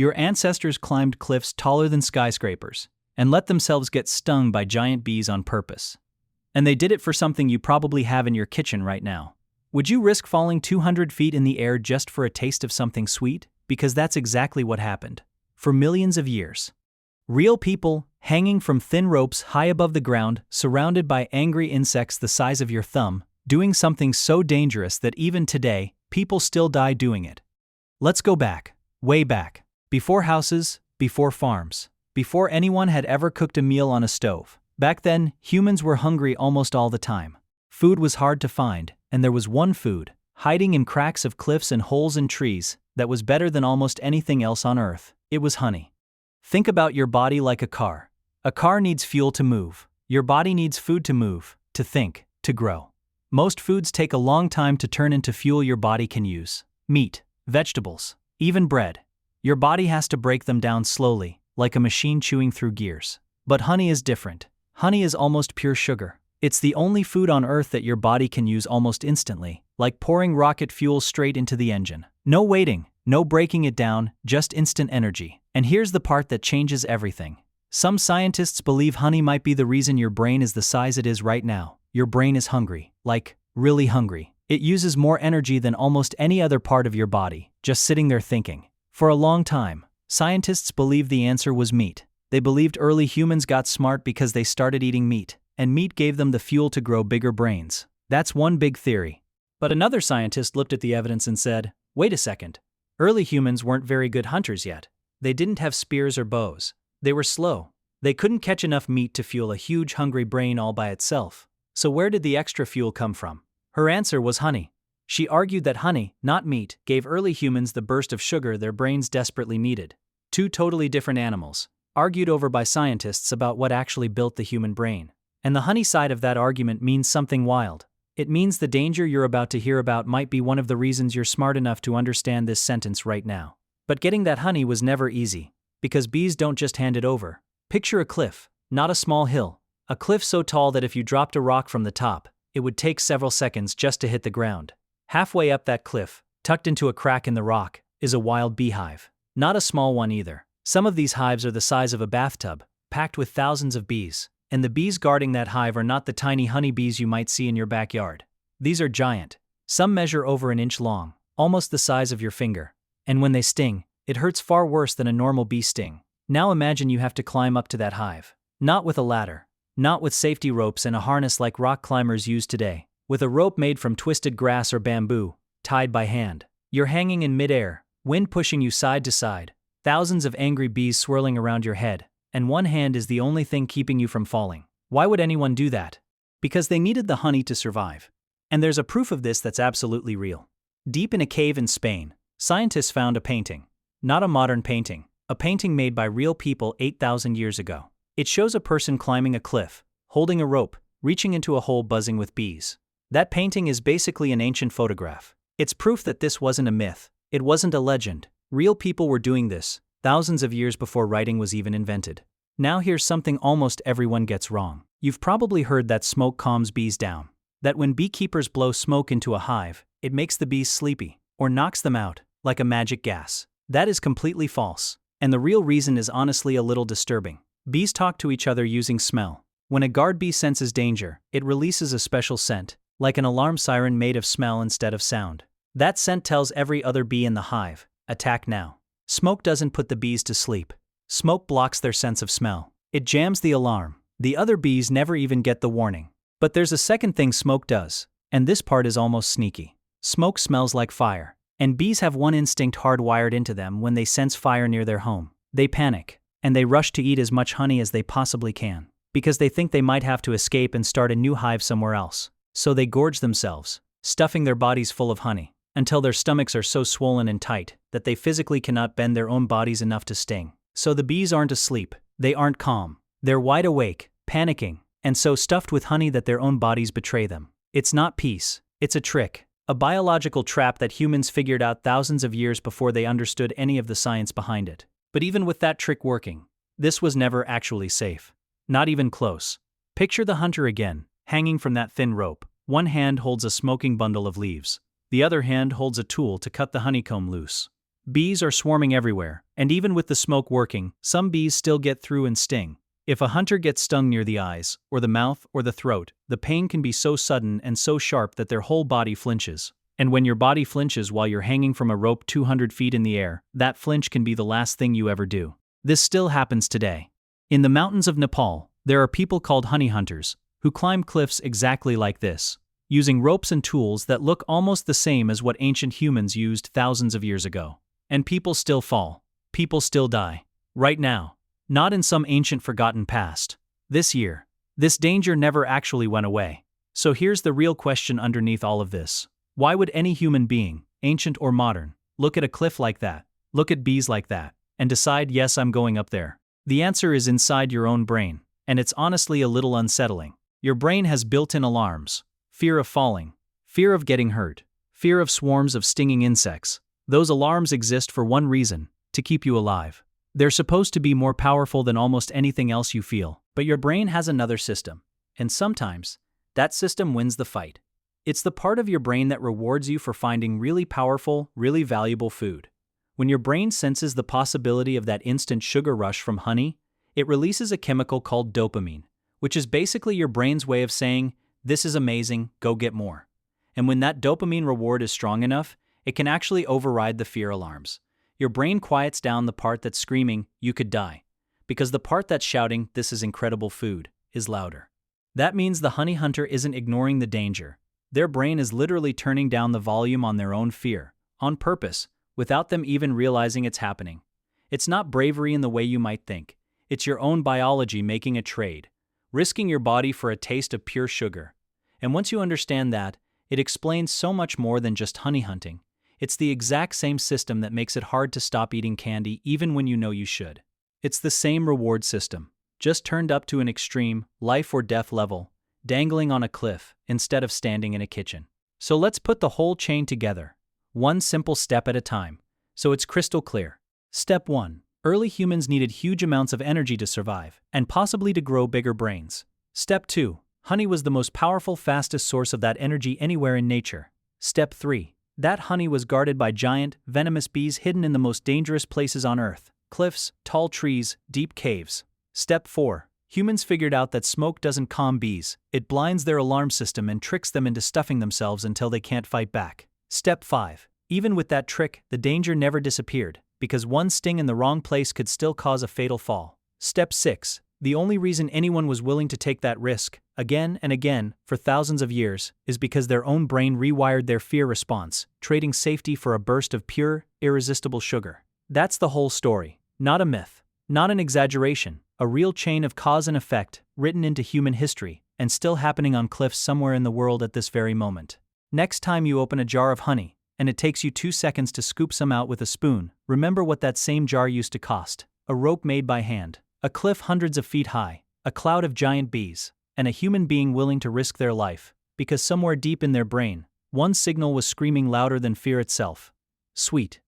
Your ancestors climbed cliffs taller than skyscrapers and let themselves get stung by giant bees on purpose. And they did it for something you probably have in your kitchen right now. Would you risk falling 200 feet in the air just for a taste of something sweet? Because that's exactly what happened. For millions of years. Real people, hanging from thin ropes high above the ground, surrounded by angry insects the size of your thumb, doing something so dangerous that even today, people still die doing it. Let's go back, way back. Before houses, before farms, before anyone had ever cooked a meal on a stove. Back then, humans were hungry almost all the time. Food was hard to find, and there was one food, hiding in cracks of cliffs and holes in trees, that was better than almost anything else on Earth. It was honey. Think about your body like a car. A car needs fuel to move. Your body needs food to move, to think, to grow. Most foods take a long time to turn into fuel your body can use. Meat, vegetables, even bread. Your body has to break them down slowly, like a machine chewing through gears. But honey is different. Honey is almost pure sugar. It's the only food on Earth that your body can use almost instantly, like pouring rocket fuel straight into the engine. No waiting, no breaking it down, just instant energy. And here's the part that changes everything. Some scientists believe honey might be the reason your brain is the size it is right now. Your brain is hungry, like, really hungry. It uses more energy than almost any other part of your body, just sitting there thinking. For a long time, scientists believed the answer was meat. They believed early humans got smart because they started eating meat, and meat gave them the fuel to grow bigger brains. That's one big theory. But another scientist looked at the evidence and said, wait a second. Early humans weren't very good hunters yet. They didn't have spears or bows. They were slow. They couldn't catch enough meat to fuel a huge hungry brain all by itself. So where did the extra fuel come from? Her answer was honey. She argued that honey, not meat, gave early humans the burst of sugar their brains desperately needed. Two totally different animals, argued over by scientists about what actually built the human brain. And the honey side of that argument means something wild. It means the danger you're about to hear about might be one of the reasons you're smart enough to understand this sentence right now. But getting that honey was never easy, because bees don't just hand it over. Picture a cliff, not a small hill. A cliff so tall that if you dropped a rock from the top, it would take several seconds just to hit the ground. Halfway up that cliff, tucked into a crack in the rock, is a wild beehive. Not a small one either. Some of these hives are the size of a bathtub, packed with thousands of bees. And the bees guarding that hive are not the tiny honeybees you might see in your backyard. These are giant. Some measure over an inch long, almost the size of your finger. And when they sting, it hurts far worse than a normal bee sting. Now imagine you have to climb up to that hive. Not with a ladder. Not with safety ropes and a harness like rock climbers use today. With a rope made from twisted grass or bamboo, tied by hand. You're hanging in midair, wind pushing you side to side, thousands of angry bees swirling around your head, and one hand is the only thing keeping you from falling. Why would anyone do that? Because they needed the honey to survive. And there's a proof of this that's absolutely real. Deep in a cave in Spain, scientists found a painting. Not a modern painting, a painting made by real people 8,000 years ago. It shows a person climbing a cliff, holding a rope, reaching into a hole buzzing with bees. That painting is basically an ancient photograph. It's proof that this wasn't a myth. It wasn't a legend. Real people were doing this, thousands of years before writing was even invented. Now here's something almost everyone gets wrong. You've probably heard that smoke calms bees down. That when beekeepers blow smoke into a hive, it makes the bees sleepy, or knocks them out, like a magic gas. That is completely false. And the real reason is honestly a little disturbing. Bees talk to each other using smell. When a guard bee senses danger, it releases a special scent, like an alarm siren made of smell instead of sound. That scent tells every other bee in the hive, attack now. Smoke doesn't put the bees to sleep. Smoke blocks their sense of smell. It jams the alarm. The other bees never even get the warning. But there's a second thing smoke does, and this part is almost sneaky. Smoke smells like fire, and bees have one instinct hardwired into them when they sense fire near their home. They panic, and they rush to eat as much honey as they possibly can, because they think they might have to escape and start a new hive somewhere else. So they gorge themselves, stuffing their bodies full of honey, until their stomachs are so swollen and tight that they physically cannot bend their own bodies enough to sting. So the bees aren't asleep, they aren't calm. They're wide awake, panicking, and so stuffed with honey that their own bodies betray them. It's not peace, it's a trick, a biological trap that humans figured out thousands of years before they understood any of the science behind it. But even with that trick working, this was never actually safe. Not even close. Picture the hunter again, hanging from that thin rope. One hand holds a smoking bundle of leaves. The other hand holds a tool to cut the honeycomb loose. Bees are swarming everywhere, and even with the smoke working, some bees still get through and sting. If a hunter gets stung near the eyes, or the mouth, or the throat, the pain can be so sudden and so sharp that their whole body flinches. And when your body flinches while you're hanging from a rope 200 feet in the air, that flinch can be the last thing you ever do. This still happens today. In the mountains of Nepal, there are people called honey hunters, who climb cliffs exactly like this, using ropes and tools that look almost the same as what ancient humans used thousands of years ago. And people still fall. People still die. Right now. Not in some ancient forgotten past. This year. This danger never actually went away. So here's the real question underneath all of this. Why would any human being, ancient or modern, look at a cliff like that, look at bees like that, and decide, yes, I'm going up there? The answer is inside your own brain, and it's honestly a little unsettling. Your brain has built-in alarms. Fear of falling, fear of getting hurt, fear of swarms of stinging insects. Those alarms exist for one reason, to keep you alive. They're supposed to be more powerful than almost anything else you feel. But your brain has another system, and sometimes, that system wins the fight. It's the part of your brain that rewards you for finding really powerful, really valuable food. When your brain senses the possibility of that instant sugar rush from honey, it releases a chemical called dopamine, which is basically your brain's way of saying, this is amazing, go get more. And when that dopamine reward is strong enough, it can actually override the fear alarms. Your brain quiets down the part that's screaming, you could die, because the part that's shouting, this is incredible food, is louder. That means the honey hunter isn't ignoring the danger. Their brain is literally turning down the volume on their own fear, on purpose, without them even realizing it's happening. It's not bravery in the way you might think. It's your own biology making a trade, risking your body for a taste of pure sugar. And once you understand that, it explains so much more than just honey hunting. It's the exact same system that makes it hard to stop eating candy even when you know you should. It's the same reward system, just turned up to an extreme, life or death level, dangling on a cliff instead of standing in a kitchen. So let's put the whole chain together, one simple step at a time, so it's crystal clear. Step 1. Early humans needed huge amounts of energy to survive, and possibly to grow bigger brains. Step 2. Honey was the most powerful, fastest source of that energy anywhere in nature. Step 3. That honey was guarded by giant, venomous bees hidden in the most dangerous places on Earth: cliffs, tall trees, deep caves. Step 4. Humans figured out that smoke doesn't calm bees, it blinds their alarm system and tricks them into stuffing themselves until they can't fight back. Step 5. Even with that trick, the danger never disappeared, because one sting in the wrong place could still cause a fatal fall. Step 6. The only reason anyone was willing to take that risk, again and again, for thousands of years, is because their own brain rewired their fear response, trading safety for a burst of pure, irresistible sugar. That's the whole story. Not a myth. Not an exaggeration. A real chain of cause and effect, written into human history, and still happening on cliffs somewhere in the world at this very moment. Next time you open a jar of honey, and it takes you 2 seconds to scoop some out with a spoon, remember what that same jar used to cost: a rope made by hand, a cliff hundreds of feet high, a cloud of giant bees, and a human being willing to risk their life, because somewhere deep in their brain, one signal was screaming louder than fear itself. Sweet.